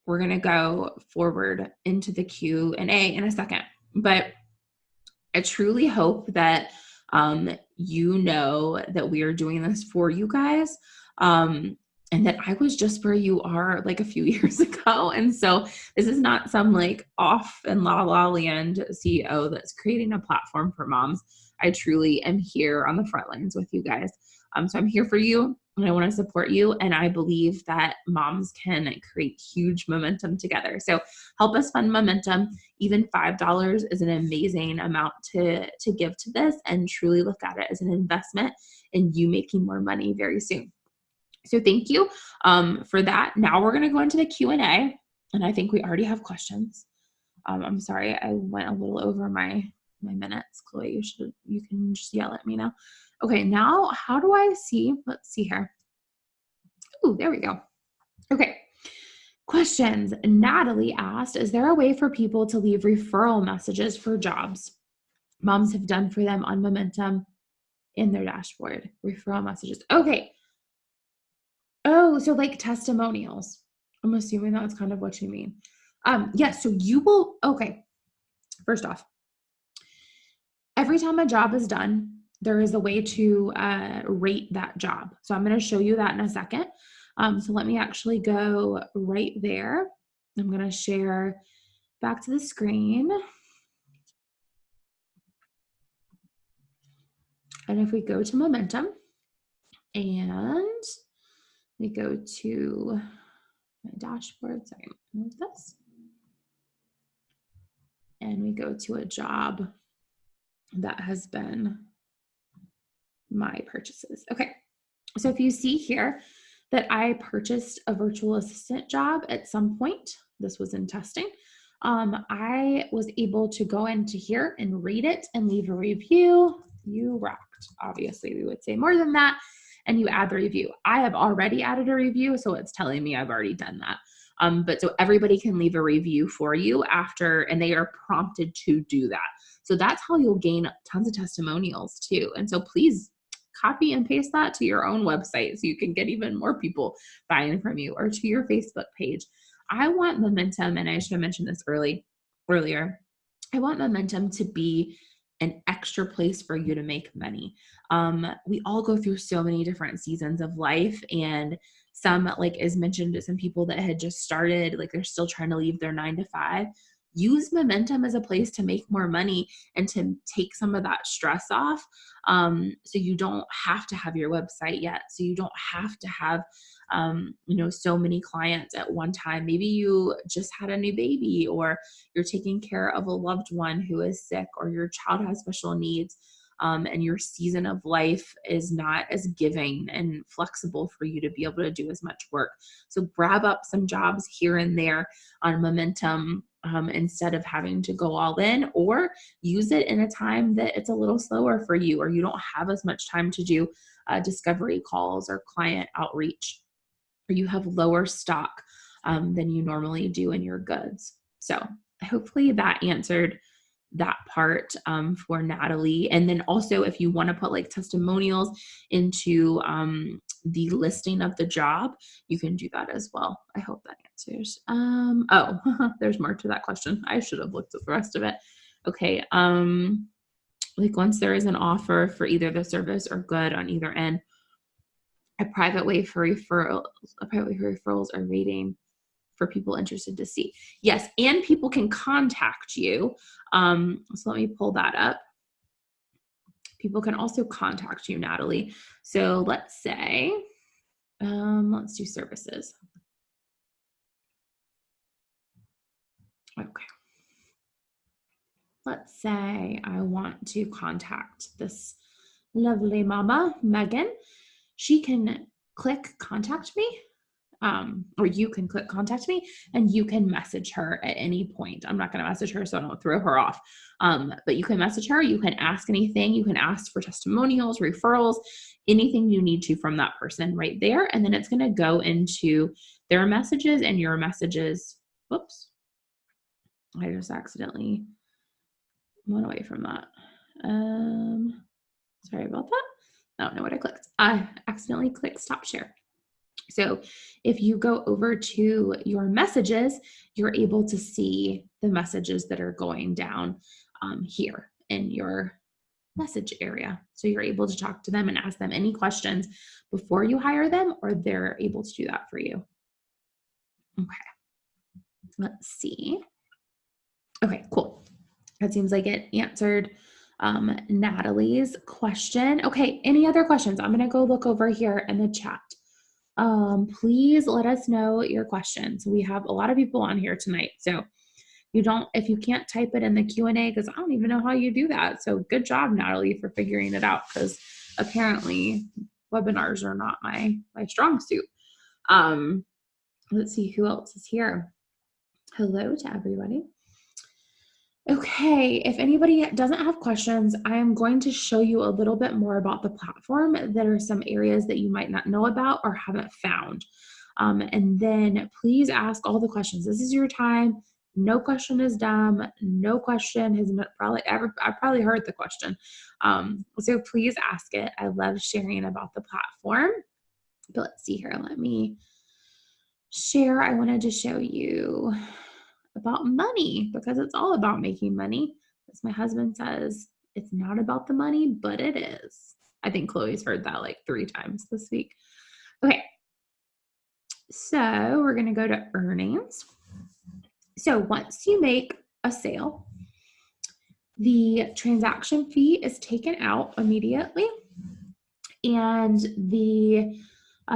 we're going to go forward into the Q&A in a second. But I truly hope that you know that we are doing this for you guys. And that I was just where you are like a few years ago. And so this is not some like off and la la land CEO that's creating a platform for moms. I truly am here on the front lines with you guys. So I'm here for you and I want to support you. And I believe that moms can create huge momentum together. So help us fund Momentum. Even $5 is an amazing amount to give to this, and truly look at it as an investment in you making more money very soon. So thank you for that. Now we're going to go into the Q&A, and I think we already have questions. I'm sorry, I went a little over my minutes. Chloe, you can just yell at me now. Okay, now how do I see? Let's see here. Oh, there we go. Okay. Questions. Natalie asked, is there a way for people to leave referral messages for jobs moms have done for them on Momentum in their dashboard? Referral messages. Okay. Oh, so like testimonials. I'm assuming that's kind of what you mean. Yes, so you will, okay. First off, every time a job is done, there is a way to rate that job. So I'm going to show you that in a second. So let me actually go right there. I'm going to share back to the screen. And if we go to Momentum and we go to my dashboard, sorry, move this. And we go to a job that has been my purchases. Okay, so if you see here that I purchased a virtual assistant job at some point, this was in testing, I was able to go into here and rate it and leave a review. You rocked. Obviously, we would say more than that, and you add the review. I have already added a review, so it's telling me I've already done that. But so everybody can leave a review for you after, and they are prompted to do that. So that's how you'll gain tons of testimonials too. And so please copy and paste that to your own website so you can get even more people buying from you, or to your Facebook page. I want Momentum, and I should have mentioned this earlier, I want Momentum to be an extra place for you to make money. We all go through so many different seasons of life, and some, like as mentioned, some people that had just started, like they're still trying to leave their 9 to 5. use Momentum as a place to make more money and to take some of that stress off. So you don't have to have your website yet. So you don't have to have, so many clients at one time. Maybe you just had a new baby, or you're taking care of a loved one who is sick, or your child has special needs. And your season of life is not as giving and flexible for you to be able to do as much work. So grab up some jobs here and there on Momentum, instead of having to go all in, or use it in a time that it's a little slower for you, or you don't have as much time to do discovery calls or client outreach, or you have lower stock than you normally do in your goods. So hopefully that answered that part for Natalie. And then also, if you want to put like testimonials into the listing of the job, you can do that as well. I hope that answers. Oh, there's more to that question. I should have looked at the rest of it. Okay. Like once there is an offer for either the service or good on either end, a private way for referrals or rating for people interested to see. Yes, and people can contact you. So let me pull that up. People can also contact you, Natalie. So let's say, let's do services. Okay. Let's say I want to contact this lovely mama, Megan. She can click contact me. Or you can click contact me, and you can message her at any point. I'm not going to message her so I don't throw her off. But you can message her. You can ask anything. You can ask for testimonials, referrals, anything you need to from that person right there. And then it's going to go into their messages and your messages. Whoops. I just accidentally went away from that. Sorry about that. I don't know what I clicked. I accidentally clicked stop share. So if you go over to your messages, you're able to see the messages that are going down here in your message area. So you're able to talk to them and ask them any questions before you hire them, or they're able to do that for you. Okay, let's see. Okay, cool. That seems like it answered Natalie's question. Okay, any other questions? I'm going to go look over here in the chat. Please let us know your questions. We have a lot of people on here tonight. So if you can't type it in the Q&A, because I don't even know how you do that. So good job, Natalie, for figuring it out, because apparently webinars are not my strong suit. Let's see who else is here. Hello to everybody. Okay, if anybody doesn't have questions, I am going to show you a little bit more about the platform. There are some areas that you might not know about or haven't found. And then please ask all the questions. This is your time. No question is dumb. No question has I've probably heard the question. So please ask it. I love sharing about the platform. But let's see here. Let me share. I wanted to show you about money, because it's all about making money. As my husband says, it's not about the money, but it is. I think Chloe's heard that like 3 times this week. Okay, so we're going to go to earnings. So once you make a sale, the transaction fee is taken out immediately, and the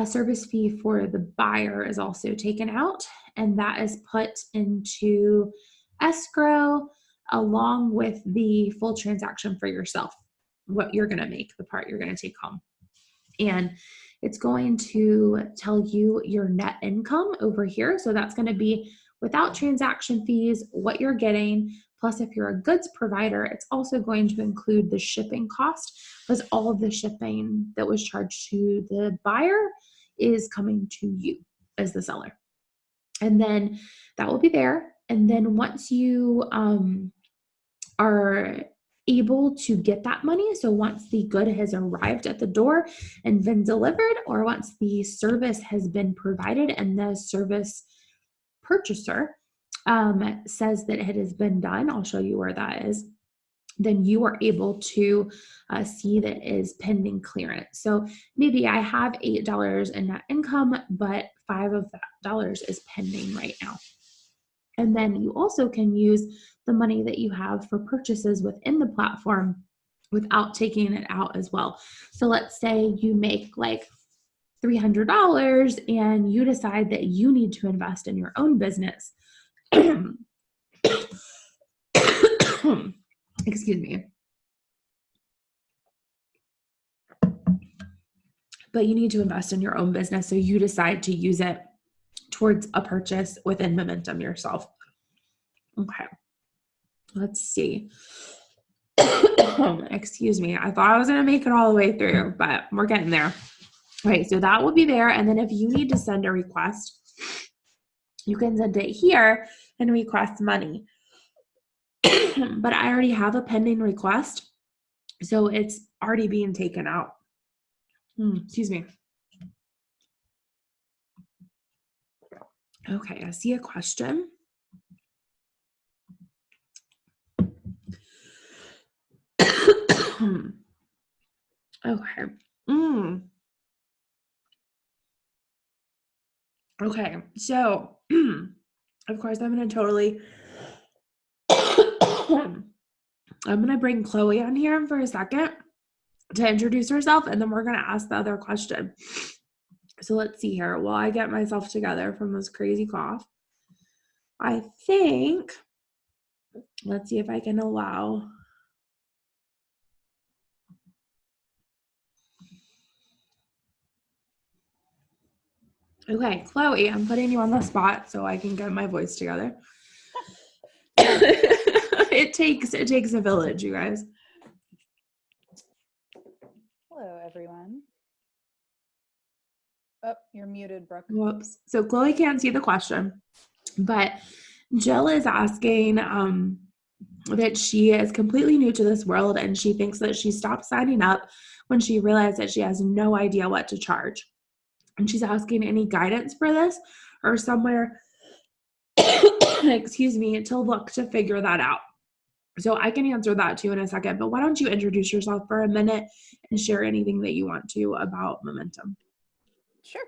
service fee for the buyer is also taken out, and that is put into escrow along with the full transaction for yourself, what you're going to make, the part you're going to take home. And it's going to tell you your net income over here. So that's going to be without transaction fees, what you're getting. Plus, if you're a goods provider, it's also going to include the shipping cost, because all of the shipping that was charged to the buyer is coming to you as the seller. And then that will be there. And then once you are able to get that money, so once the good has arrived at the door and been delivered, or once the service has been provided and the service purchaser says that it has been done, I'll show you where that is, then you are able to see that is pending clearance. So maybe I have $8 in net income, but $5 of that is pending right now. And then you also can use the money that you have for purchases within the platform without taking it out as well. So let's say you make like $300 and you decide that you need to invest in your own business. Excuse me. But you need to invest in your own business. So you decide to use it towards a purchase within Momentum yourself. Okay. Let's see. Excuse me. I thought I was going to make it all the way through, but we're getting there. All right. So that will be there. And then if you need to send a request, you can send it here and request money. But I already have a pending request, so it's already being taken out. Excuse me. Okay, I see a question. Okay. Okay, so of course I'm going to totally I'm going to bring Chloe on here for a second to introduce herself, and then we're going to ask the other question. So let's see here. While I get myself together from this crazy cough, I think, let's see if I can allow. Okay, Chloe, I'm putting you on the spot so I can get my voice together. It takes a village, you guys. Hello, everyone. Oh, you're muted, Brooke. Whoops. So Chloe can't see the question, but Jill is asking that she is completely new to this world and she thinks that she stopped signing up when she realized that she has no idea what to charge. And she's asking any guidance for this or somewhere, excuse me, to look to figure that out. So I can answer that too in a second, but why don't you introduce yourself for a minute and share anything that you want to about Momentum? Sure.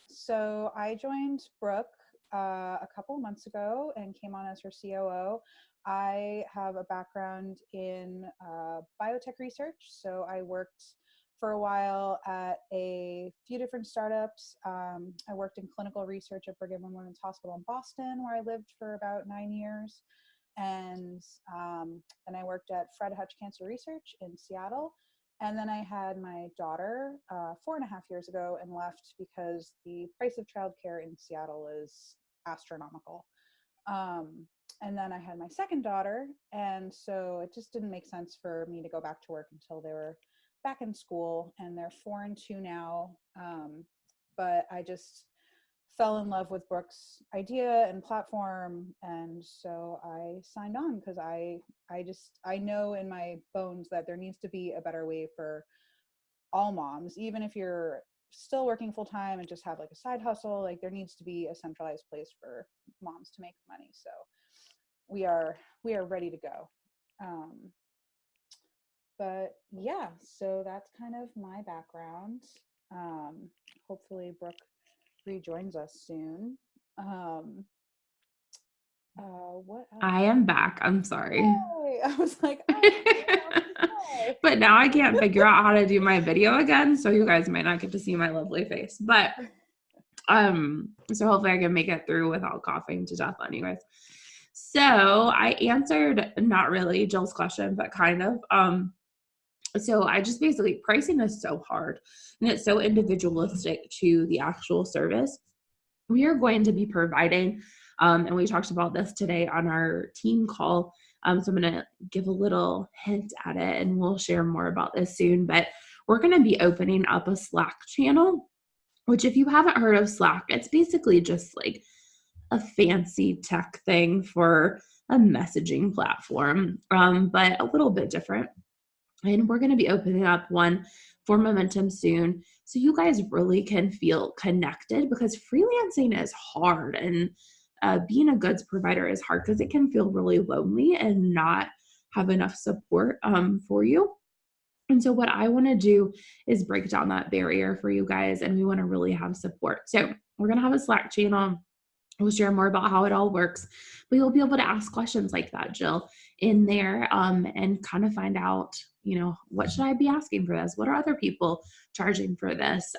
So I joined Brooke a couple of months ago and came on as her COO. I have a background in biotech research, so I worked for a while at a few different startups. I worked in clinical research at Brigham and Women's Hospital in Boston, where I lived for about 9 years. And then I worked at Fred Hutch Cancer Research in Seattle. And then I had my daughter 4.5 years ago and left because the price of childcare in Seattle is astronomical. And then I had my second daughter, and so it just didn't make sense for me to go back to work until they were back in school, and they're 4 and 2 now. But I just fell in love with Brooke's idea and platform, and so I signed on because I know in my bones that there needs to be a better way for all moms, even if you're still working full time and just have like a side hustle. Like there needs to be a centralized place for moms to make money. So we are ready to go. But yeah, so that's kind of my background. Hopefully Brooke rejoins us soon. What else? I am back. I'm sorry. Yay! I was like, but now I can't figure out how to do my video again, so you guys might not get to see my lovely face. But so hopefully I can make it through without coughing to death anyways. So I answered not really Jill's question, but kind of. So I just basically, pricing is so hard and it's so individualistic to the actual service. We are going to be providing, and we talked about this today on our team call. So I'm going to give a little hint at it and we'll share more about this soon, but we're going to be opening up a Slack channel, which if you haven't heard of Slack, it's basically just like a fancy tech thing for a messaging platform, but a little bit different. And we're going to be opening up one for Momentum soon. So you guys really can feel connected because freelancing is hard and being a goods provider is hard because it can feel really lonely and not have enough support for you. And so what I want to do is break down that barrier for you guys, and we want to really have support. So we're going to have a Slack channel. We'll share more about how it all works, but you'll be able to ask questions like that, Jill, in there, and kind of find out, what should I be asking for this? What are other people charging for this?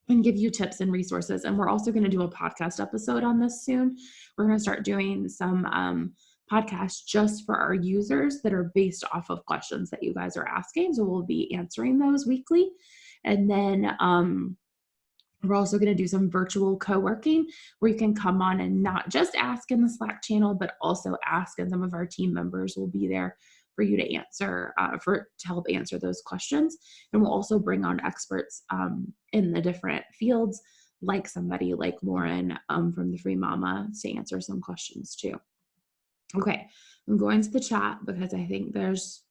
And give you tips and resources. And we're also going to do a podcast episode on this soon. We're going to start doing some podcasts just for our users that are based off of questions that you guys are asking. So we'll be answering those weekly. And then we're also going to do some virtual co-working where you can come on and not just ask in the Slack channel, but also ask, and some of our team members will be there for you to answer, to help answer those questions. And we'll also bring on experts in the different fields, like somebody like Lauren from the Free Mama, to answer some questions too. Okay, I'm going to the chat because I think there's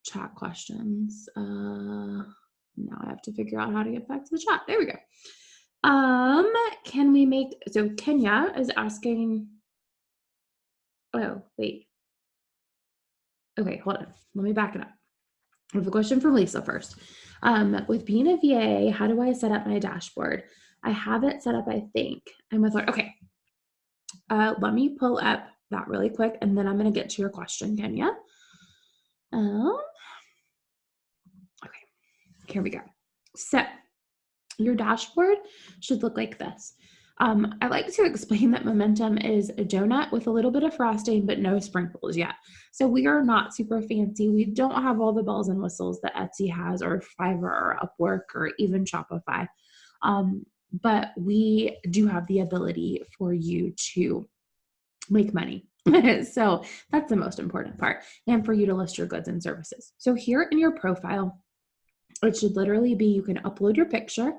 chat questions. Now I have to figure out how to get back to the chat. There we go. Can we make, so Kenya is asking, oh, wait. Okay, hold on. Let me back it up. I have a question from Lisa first. With being a VA, how do I set up my dashboard? I have it set up, I think. I'm with her. Okay. Let me pull up that really quick, and then I'm going to get to your question, Kenya. Okay, here we go. So your dashboard should look like this. I like to explain that Momentum is a donut with a little bit of frosting, but no sprinkles yet. So we are not super fancy. We don't have all the bells and whistles that Etsy has, or Fiverr, or Upwork, or even Shopify. But we do have the ability for you to make money. So that's the most important part, and for you to list your goods and services. So here in your profile, it should literally be, you can upload your picture.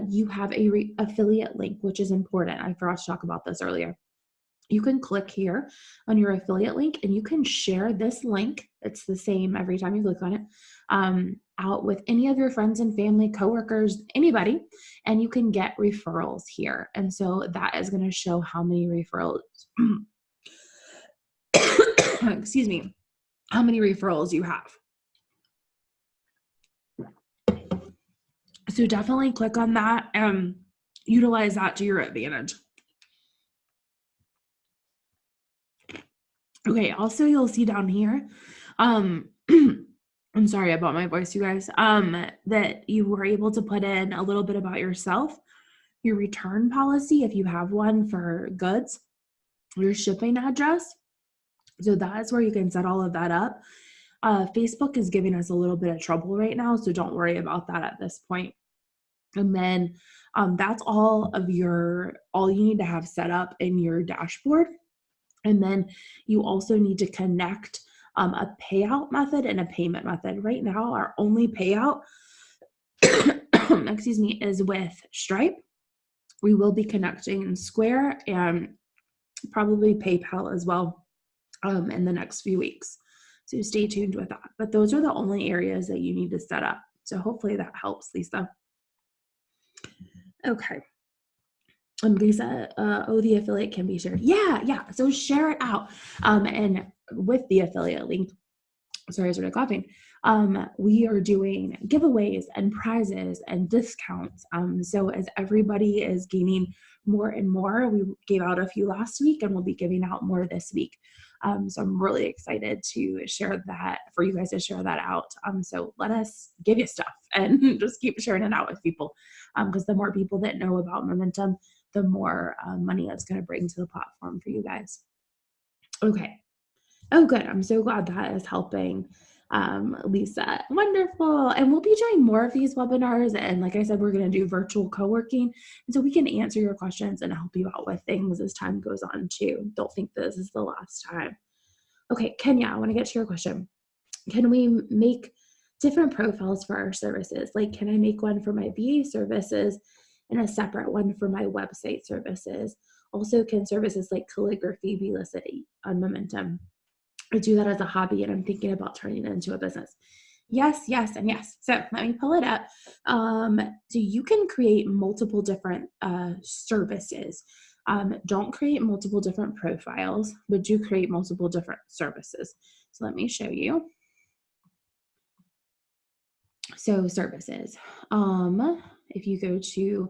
You have a affiliate link, which is important. I forgot to talk about this earlier. You can click here on your affiliate link, and you can share this link. It's the same every time you click on it, out with any of your friends and family, coworkers, anybody, and you can get referrals here. And so that is going to show how many referrals, excuse me, how many referrals you have. So definitely click on that and utilize that to your advantage. Okay, also you'll see down here, I'm sorry about my voice, you guys, that you were able to put in a little bit about yourself, your return policy, if you have one for goods, your shipping address. So that is where you can set all of that up. Facebook is giving us a little bit of trouble right now, so don't worry about that at this point. And then that's all you need to have set up in your dashboard. And then you also need to connect a payout method and a payment method. Right now, our only payout, excuse me, is with Stripe. We will be connecting Square and probably PayPal as well in the next few weeks. So stay tuned with that. But those are the only areas that you need to set up. So hopefully that helps, Lisa. Okay. Lisa, the affiliate can be shared. Yeah. So share it out. And with the affiliate link, sorry, I started coughing. We are doing giveaways and prizes and discounts. So as everybody is gaining more and more, we gave out a few last week, and we'll be giving out more this week. So I'm really excited to share that, for you guys to share that out. So let us give you stuff and just keep sharing it out with people. Because the more people that know about Momentum, the more money it's going to bring to the platform for you guys. Okay. Oh, good. I'm so glad that is helping, Lisa. Wonderful. And we'll be doing more of these webinars. And like I said, we're going to do virtual co-working. And so we can answer your questions and help you out with things as time goes on too. Don't think this is the last time. Okay, Kenya, I want to get to your question. Can we make different profiles for our services? Like, can I make one for my VA services and a separate one for my website services? Also, can services like calligraphy be listed on Momentum? I do that as a hobby, and I'm thinking about turning it into a business. Yes, and yes. So let me pull it up. So you can create multiple different services. Don't create multiple different profiles, but do create multiple different services. So let me show you. So services, if you go to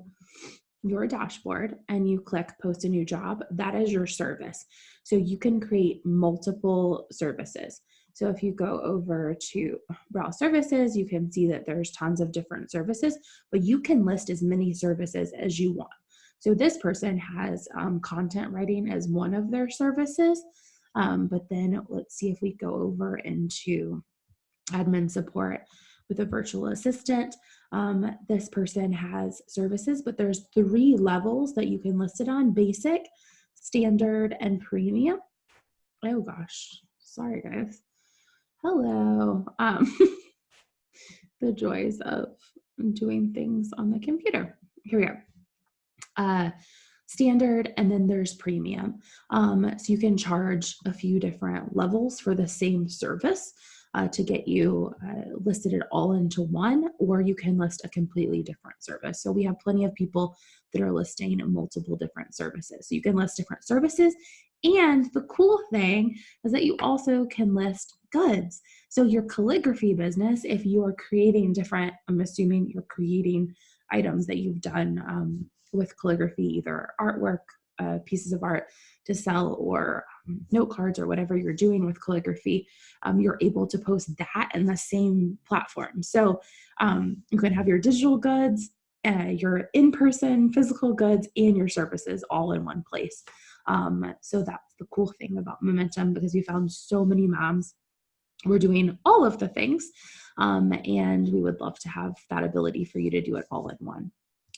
your dashboard and you click post a new job, that is your service. So you can create multiple services. So if you go over to browse services, you can see that there's tons of different services, but you can list as many services as you want. So this person has content writing as one of their services. But then let's see if we go over into admin support with a virtual assistant. This person has services, but there's 3 levels that you can list it on: basic, standard, and premium. Oh gosh, sorry guys. Hello. The joys of doing things on the computer. Here we are. Standard, and then there's premium. So you can charge a few different levels for the same service to get you listed it all into one, or you can list a completely different service. So we have plenty of people that are listing multiple different services. So you can list different services. And the cool thing is that you also can list goods. So your calligraphy business, if you are creating different, I'm assuming you're creating items that you've done with calligraphy, either artwork, pieces of art to sell, or note cards, or whatever you're doing with calligraphy, you're able to post that in the same platform. So you can have your digital goods, your in-person physical goods, and your services all in one place. So that's the cool thing about Momentum, because we found so many moms were doing all of the things, and we would love to have that ability for you to do it all in one.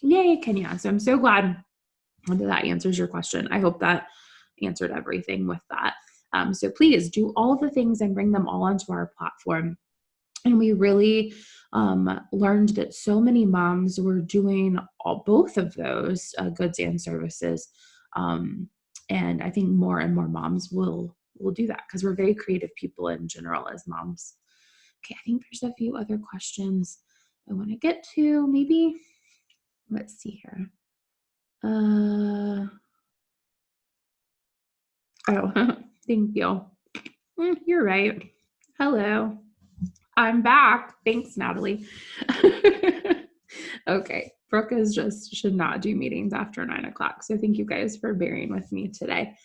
Yay, Kenya. So I'm so glad that answers your question. I hope that answered everything with that. So please do all of the things and bring them all onto our platform. And we really learned that so many moms were doing both of those, goods and services. And I think more and more moms will do that, because we're very creative people in general as moms. Okay, I think there's a few other questions I want to get to. Maybe, let's see here. Oh, thank you. You're right. Hello. I'm back. Thanks, Natalie. Okay. Brooke should not do meetings after 9 o'clock. So thank you guys for bearing with me today.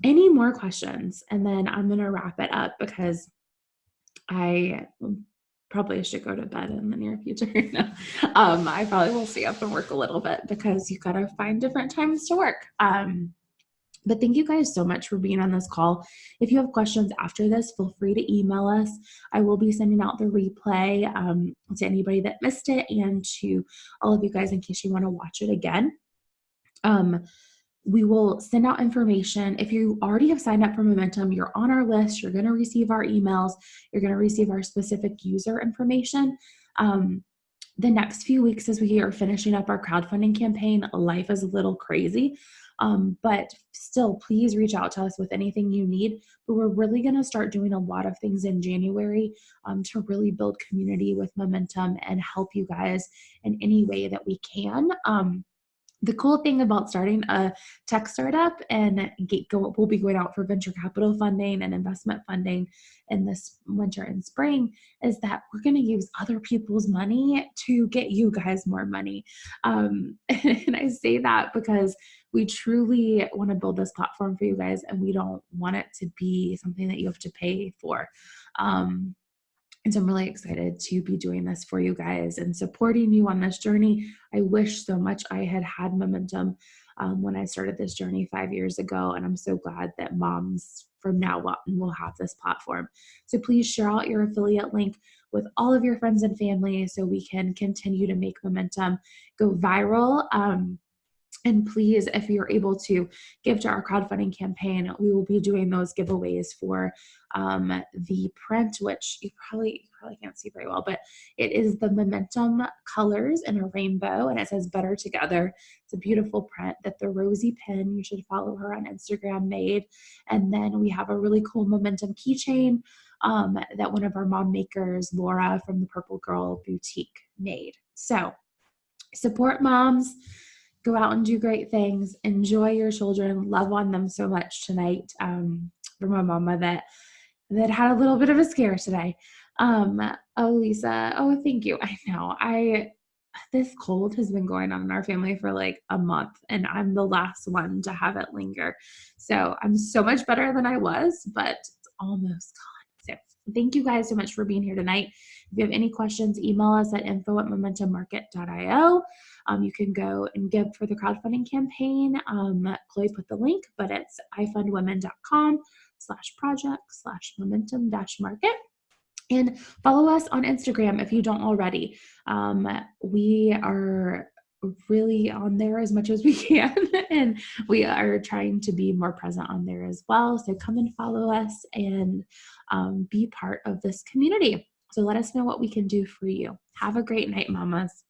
Any more questions? And then I'm going to wrap it up, because I probably should go to bed in the near future. No. I probably will stay up and work a little bit, because you got to find different times to work. But thank you guys so much for being on this call. If you have questions after this, feel free to email us. I will be sending out the replay to anybody that missed it, and to all of you guys in case you want to watch it again. We will send out information. If you already have signed up for Momentum, you're on our list, you're going to receive our emails, you're going to receive our specific user information. The next few weeks, as we are finishing up our crowdfunding campaign, life is a little crazy. But still, please reach out to us with anything you need. But we're really going to start doing a lot of things in January to really build community with Momentum and help you guys in any way that we can. The cool thing about starting a tech startup and we'll be going out for venture capital funding and investment funding in this winter and spring is that we're going to use other people's money to get you guys more money. And I say that because we truly want to build this platform for you guys, and we don't want it to be something that you have to pay for. And so I'm really excited to be doing this for you guys and supporting you on this journey. I wish so much I had had Momentum when I started this journey 5 years ago. And I'm so glad that moms from now on will have this platform. So please share out your affiliate link with all of your friends and family so we can continue to make Momentum go viral. And please, if you're able to give to our crowdfunding campaign, we will be doing those giveaways for the print, which you probably can't see very well, but it is the Momentum colors in a rainbow, and it says Better Together. It's a beautiful print that the Rosie Pin, you should follow her on Instagram, made. And then we have a really cool Momentum keychain that one of our mom makers, Laura from the Purple Girl Boutique, made. So support moms. Go out and do great things. Enjoy your children. Love on them so much tonight. From a mama that had a little bit of a scare today. Oh, Lisa. Oh, thank you. I know. this cold has been going on in our family for like a month, and I'm the last one to have it linger. So I'm so much better than I was, but it's almost gone. So thank you guys so much for being here tonight. If you have any questions, email us at info@momentummarket.io. You can go and give for the crowdfunding campaign. Chloe put the link, but it's ifundwomen.com/project/momentum-market. And follow us on Instagram if you don't already. We are really on there as much as we can, and we are trying to be more present on there as well. So come and follow us and be part of this community. So let us know what we can do for you. Have a great night, mamas.